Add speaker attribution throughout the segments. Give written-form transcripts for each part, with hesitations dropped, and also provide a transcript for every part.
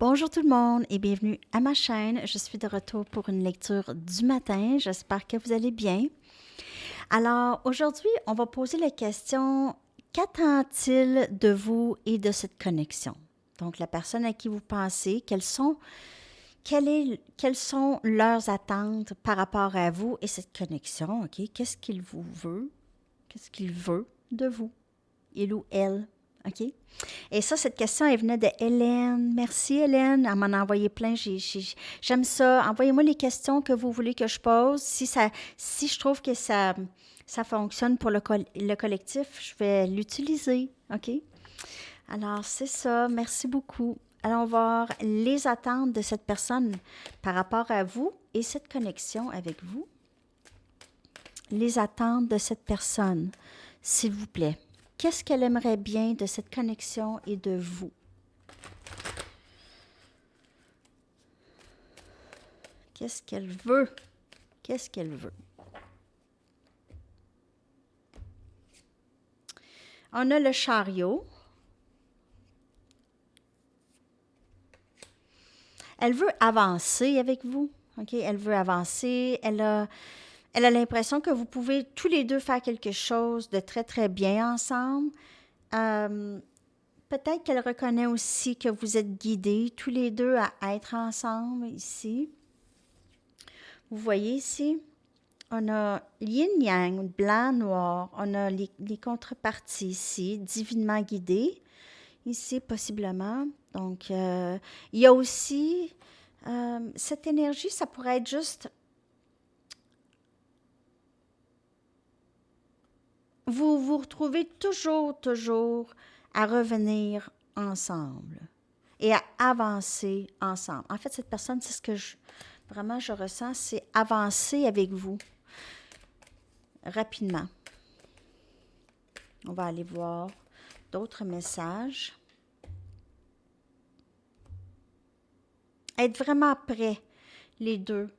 Speaker 1: Bonjour tout le monde et bienvenue à ma chaîne. Je suis de retour pour une lecture du matin. J'espère que vous allez bien. Alors aujourd'hui, on va poser la question, qu'attend-il de vous et de cette connexion? Donc la personne à qui vous pensez, quelles sont leurs attentes par rapport à vous et cette connexion, OK? Qu'est-ce qu'il vous veut? Qu'est-ce qu'il veut de vous? Il ou elle, OK? Et ça, cette question, elle venait de Hélène. Merci, Hélène. Elle m'en a envoyé plein. J'aime ça. Envoyez-moi les questions que vous voulez que je pose. Si je trouve que ça fonctionne pour le collectif, je vais l'utiliser. OK? Alors, c'est ça. Merci beaucoup. Allons voir les attentes de cette personne par rapport à vous et cette connexion avec vous. Les attentes de cette personne, s'il vous plaît. Qu'est-ce qu'elle aimerait bien de cette connexion et de vous? Qu'est-ce qu'elle veut? Qu'est-ce qu'elle veut? On a le chariot. Elle veut avancer avec vous. OK? Elle veut avancer. Elle a l'impression que vous pouvez tous les deux faire quelque chose de très, très bien ensemble. Peut-être qu'elle reconnaît aussi que vous êtes guidés tous les deux à être ensemble ici. Vous voyez ici? On a yin-yang, blanc-noir. On a les contreparties ici, divinement guidées. Ici, possiblement. Donc, il y a aussi cette énergie, ça pourrait être juste... Vous vous retrouvez toujours à revenir ensemble et à avancer ensemble. En fait, cette personne, c'est ce que vraiment je ressens, c'est avancer avec vous rapidement. On va aller voir d'autres messages. Être vraiment prêts, les deux,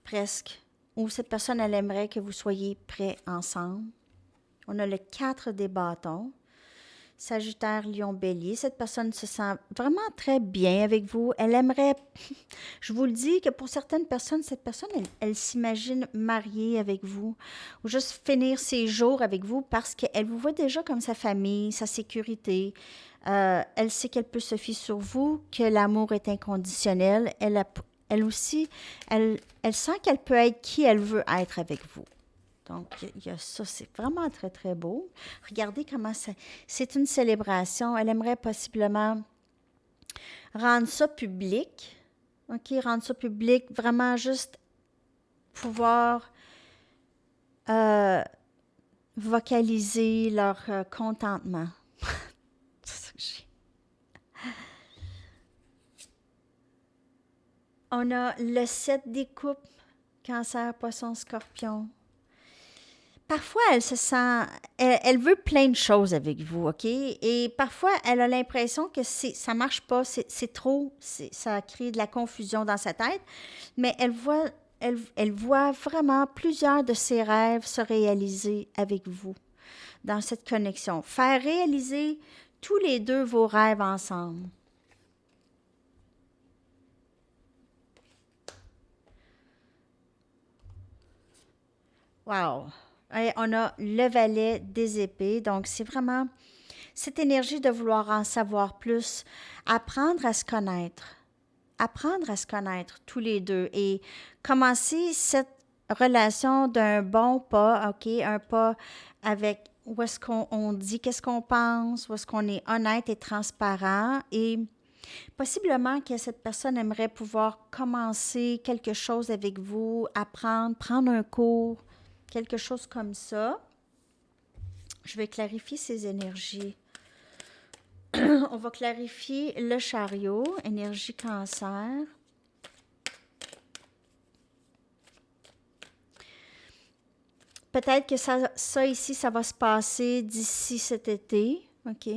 Speaker 1: presque. Ou cette personne, elle aimerait que vous soyez prêts ensemble. On a le 4 des bâtons. Sagittaire, Lion, Bélier. Cette personne se sent vraiment très bien avec vous. Elle aimerait, je vous le dis, que pour certaines personnes, cette personne, elle s'imagine mariée avec vous ou juste finir ses jours avec vous parce qu'elle vous voit déjà comme sa famille, sa sécurité. Elle sait qu'elle peut se fier sur vous, que l'amour est inconditionnel. Elle aussi, elle sent qu'elle peut être qui elle veut être avec vous. Donc, il y a ça, c'est vraiment très, très beau. Regardez comment c'est une célébration. Elle aimerait possiblement rendre ça public. OK, rendre ça public, vraiment juste pouvoir euh, vocaliser leur contentement. C'est ça que j'ai. On a le 7 des coupes, Cancer, Poisson, Scorpion. Parfois, elle se sent, elle veut plein de choses avec vous, OK? Et parfois, elle a l'impression que ça marche pas, c'est trop, ça crée de la confusion dans sa tête, mais elle voit vraiment plusieurs de ses rêves se réaliser avec vous dans cette connexion. Faire réaliser tous les deux vos rêves ensemble. Wow! Et on a le valet des épées, donc c'est vraiment cette énergie de vouloir en savoir plus, apprendre à se connaître tous les deux et commencer cette relation d'un bon pas, OK, un pas avec où est-ce qu'on dit qu'est-ce qu'on pense, où est-ce qu'on est honnête et transparent et possiblement que cette personne aimerait pouvoir commencer quelque chose avec vous, apprendre, prendre un cours, quelque chose comme ça. Je vais clarifier ces énergies. On va clarifier le chariot, énergie cancer. Peut-être que ça ici, ça va se passer d'ici cet été. OK?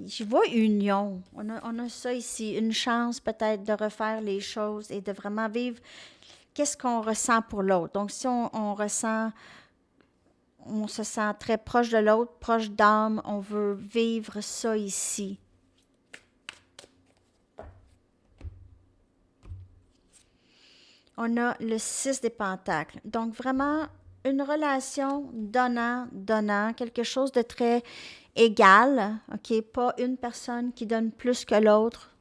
Speaker 1: Je vois union. On a ça ici. Une chance peut-être de refaire les choses et de vraiment vivre qu'est-ce qu'on ressent pour l'autre. Donc, si on ressent on se sent très proche de l'autre, proche d'âme. On veut vivre ça ici. On a le 6 des pentacles. Donc, vraiment, une relation donnant, quelque chose de très égal, OK? Pas une personne qui donne plus que l'autre.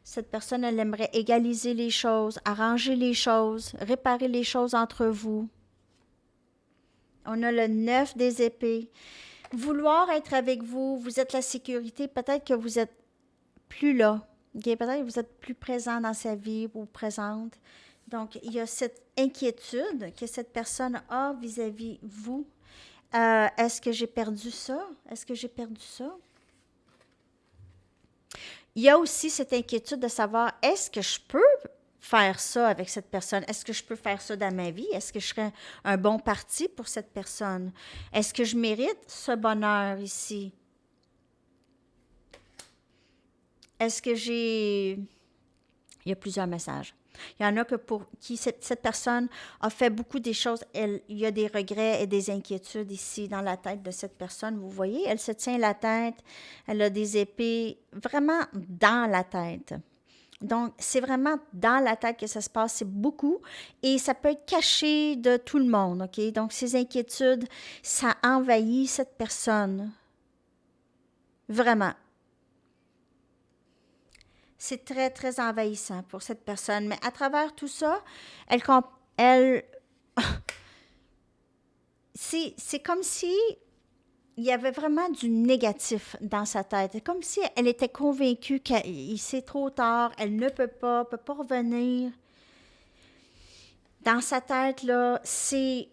Speaker 1: Cette personne, elle aimerait égaliser les choses, arranger les choses, réparer les choses entre vous. On a le 9 des épées. Vouloir être avec vous, vous êtes la sécurité, peut-être que vous êtes plus là. Okay? Peut-être que vous êtes plus présent dans sa vie ou présente. Donc, il y a cette inquiétude que cette personne a vis-à-vis vous. Est-ce que j'ai perdu ça? Est-ce que j'ai perdu ça? Il y a aussi cette inquiétude de savoir, est-ce que je peux faire ça avec cette personne? Est-ce que je peux faire ça dans ma vie? Est-ce que je serais un bon parti pour cette personne? Est-ce que je mérite ce bonheur ici? Est-ce que j'ai... Il y a plusieurs messages. Il y en a que pour qui cette personne a fait beaucoup des choses. Il y a des regrets et des inquiétudes ici dans la tête de cette personne. Vous voyez, elle se tient la tête, elle a des épées vraiment dans la tête. Donc, c'est vraiment dans la tête que ça se passe, c'est beaucoup, et ça peut être caché de tout le monde, OK? Donc, ces inquiétudes, ça envahit cette personne. Vraiment. C'est très, très envahissant pour cette personne. Mais à travers tout ça, elle c'est comme si il y avait vraiment du négatif dans sa tête. C'est comme si elle était convaincue qu'il c'est trop tard, elle ne peut pas revenir. Dans sa tête, là, c'est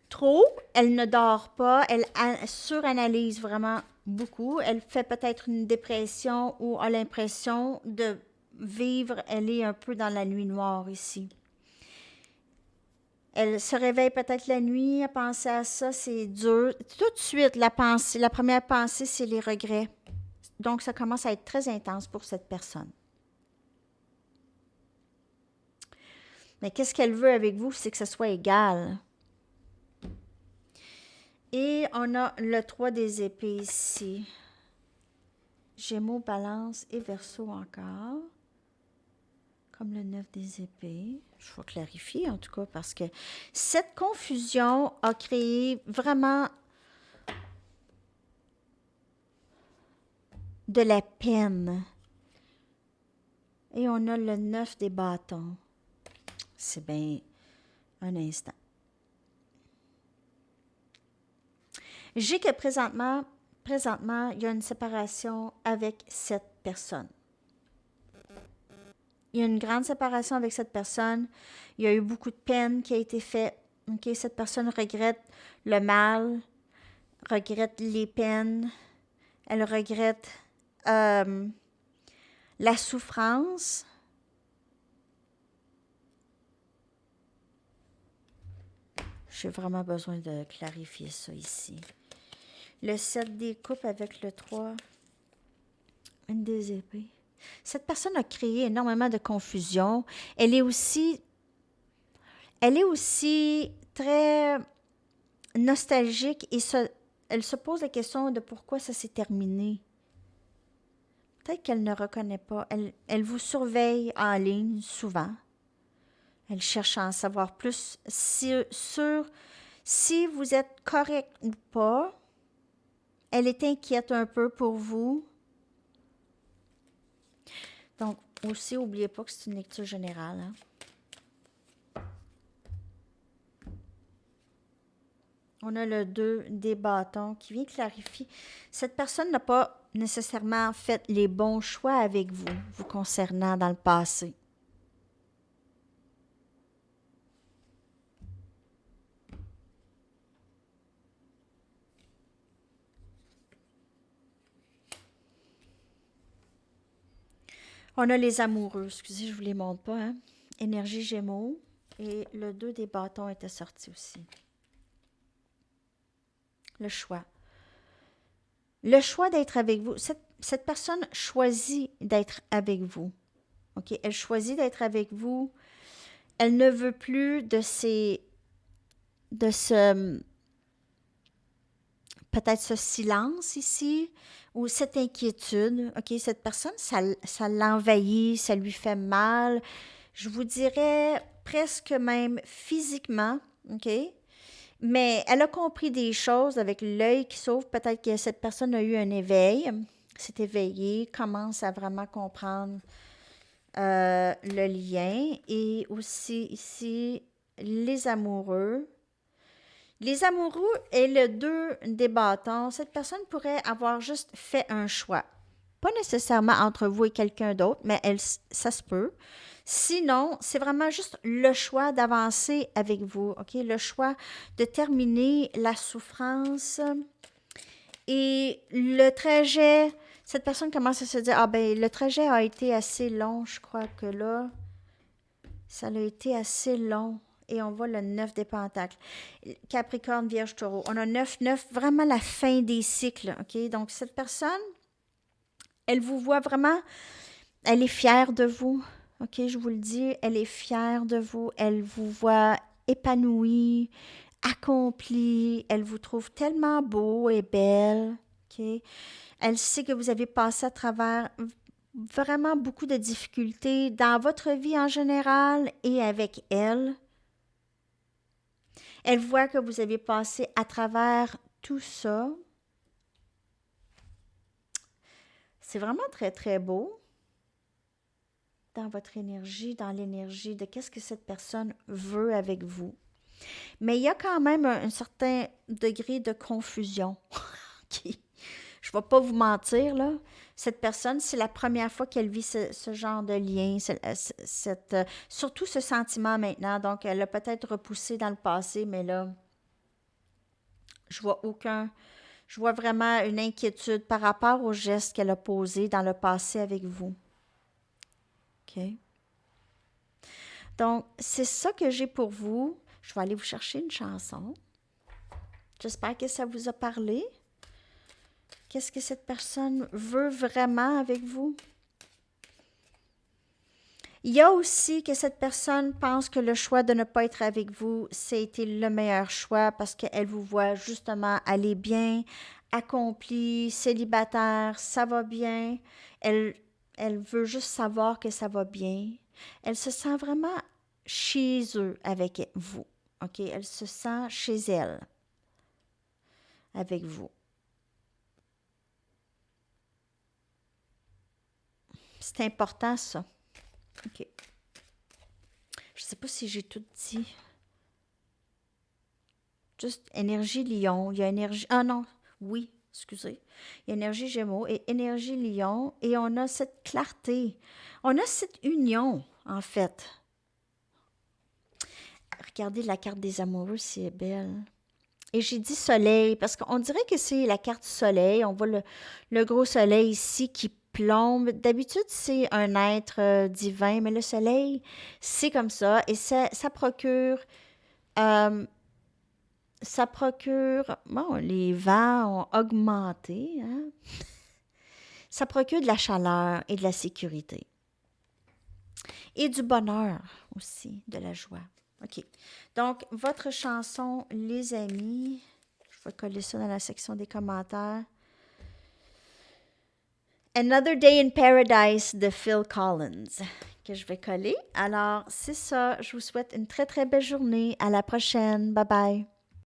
Speaker 1: trop, elle ne dort pas, elle suranalyse vraiment beaucoup. Elle fait peut-être une dépression ou a l'impression de vivre, elle est un peu dans la nuit noire ici. Elle se réveille peut-être la nuit à penser à ça, c'est dur. Tout de suite, la première pensée, c'est les regrets. Donc, ça commence à être très intense pour cette personne. Mais qu'est-ce qu'elle veut avec vous? C'est que ce soit égal. Et on a le 3 des épées ici. Gémeaux, Balance et Verseau encore. Comme le 9 des épées. Je vais clarifier en tout cas parce que cette confusion a créé vraiment de la peine. Et on a le 9 des bâtons. C'est bien un instant. J'ai que présentement, il y a une séparation avec cette personne. Il y a une grande séparation avec cette personne. Il y a eu beaucoup de peine qui a été faite. Okay? Cette personne regrette le mal, regrette les peines, elle regrette la souffrance. J'ai vraiment besoin de clarifier ça ici. Le 7 des coupes avec le 3. Une des épées. Cette personne a créé énormément de confusion. Elle est aussi très nostalgique et elle se pose la question de pourquoi ça s'est terminé. Peut-être qu'elle ne reconnaît pas. Elle vous surveille en ligne souvent. Elle cherche à en savoir plus sur si vous êtes correct ou pas. Elle est inquiète un peu pour vous. Donc, aussi, n'oubliez pas que c'est une lecture générale. Hein? On a le 2 des bâtons qui vient clarifier. Cette personne n'a pas nécessairement fait les bons choix avec vous, vous concernant dans le passé. On a les amoureux. Excusez, je ne vous les montre pas. Hein? Énergie Gémeaux. Et le 2 des bâtons était sorti aussi. Le choix. Le choix d'être avec vous. Cette personne choisit d'être avec vous. OK? Elle choisit d'être avec vous. Elle ne veut plus de ce peut-être ce silence ici ou cette inquiétude. OK, cette personne, ça l'envahit, ça lui fait mal. Je vous dirais presque même physiquement. OK? Mais elle a compris des choses avec l'œil qui s'ouvre. Peut-être que cette personne a eu un éveil, s'est éveillée, commence à vraiment comprendre le lien. Et aussi ici, les amoureux. Les amoureux et le 2 des bâtons, cette personne pourrait avoir juste fait un choix. Pas nécessairement entre vous et quelqu'un d'autre, mais ça se peut. Sinon, c'est vraiment juste le choix d'avancer avec vous, OK? Le choix de terminer la souffrance. Et le trajet, cette personne commence à se dire, ah ben, le trajet a été assez long, je crois que là, ça a été assez long. Et on voit le 9 des pentacles. Capricorne, Vierge, Taureau. On a 9, vraiment la fin des cycles, OK? Donc, cette personne, elle vous voit vraiment, elle est fière de vous, OK? Je vous le dis, elle est fière de vous. Elle vous voit épanoui, accompli. Elle vous trouve tellement beau et belle, OK? Elle sait que vous avez passé à travers vraiment beaucoup de difficultés dans votre vie en général et avec elle. Elle voit que vous avez passé à travers tout ça. C'est vraiment très, très beau dans votre énergie, dans l'énergie de qu'est-ce que cette personne veut avec vous. Mais il y a quand même un certain degré de confusion. Je ne vais pas vous mentir, là. Cette personne, c'est la première fois qu'elle vit ce genre de lien, surtout ce sentiment maintenant. Donc, elle l'a peut-être repoussé dans le passé, mais là, je vois vraiment une inquiétude par rapport aux gestes qu'elle a posés dans le passé avec vous. OK? Donc, c'est ça que j'ai pour vous. Je vais aller vous chercher une chanson. J'espère que ça vous a parlé. Qu'est-ce que cette personne veut vraiment avec vous? Il y a aussi que cette personne pense que le choix de ne pas être avec vous, c'était le meilleur choix parce qu'elle vous voit justement aller bien, accomplie, célibataire, ça va bien. Elle veut juste savoir que ça va bien. Elle se sent vraiment chez eux avec vous. OK? Elle se sent chez elle avec vous. C'est important, ça. OK. Je ne sais pas si j'ai tout dit. Juste énergie lion. Il y a énergie... Ah non, oui, excusez. Il y a énergie gémeaux et énergie lion. Et on a cette clarté. On a cette union, en fait. Regardez la carte des amoureux, c'est belle. Et j'ai dit soleil, parce qu'on dirait que c'est la carte soleil. On voit le gros soleil ici qui plombe. D'habitude, c'est un être divin, mais le soleil, c'est comme ça. Et ça procure... bon, les vents ont augmenté, hein? Ça procure de la chaleur et de la sécurité. Et du bonheur aussi, de la joie. OK. Donc, votre chanson, les amis, je vais coller ça dans la section des commentaires. Another Day in Paradise de Phil Collins, que je vais coller. Alors, c'est ça. Je vous souhaite une très, très belle journée. À la prochaine. Bye bye.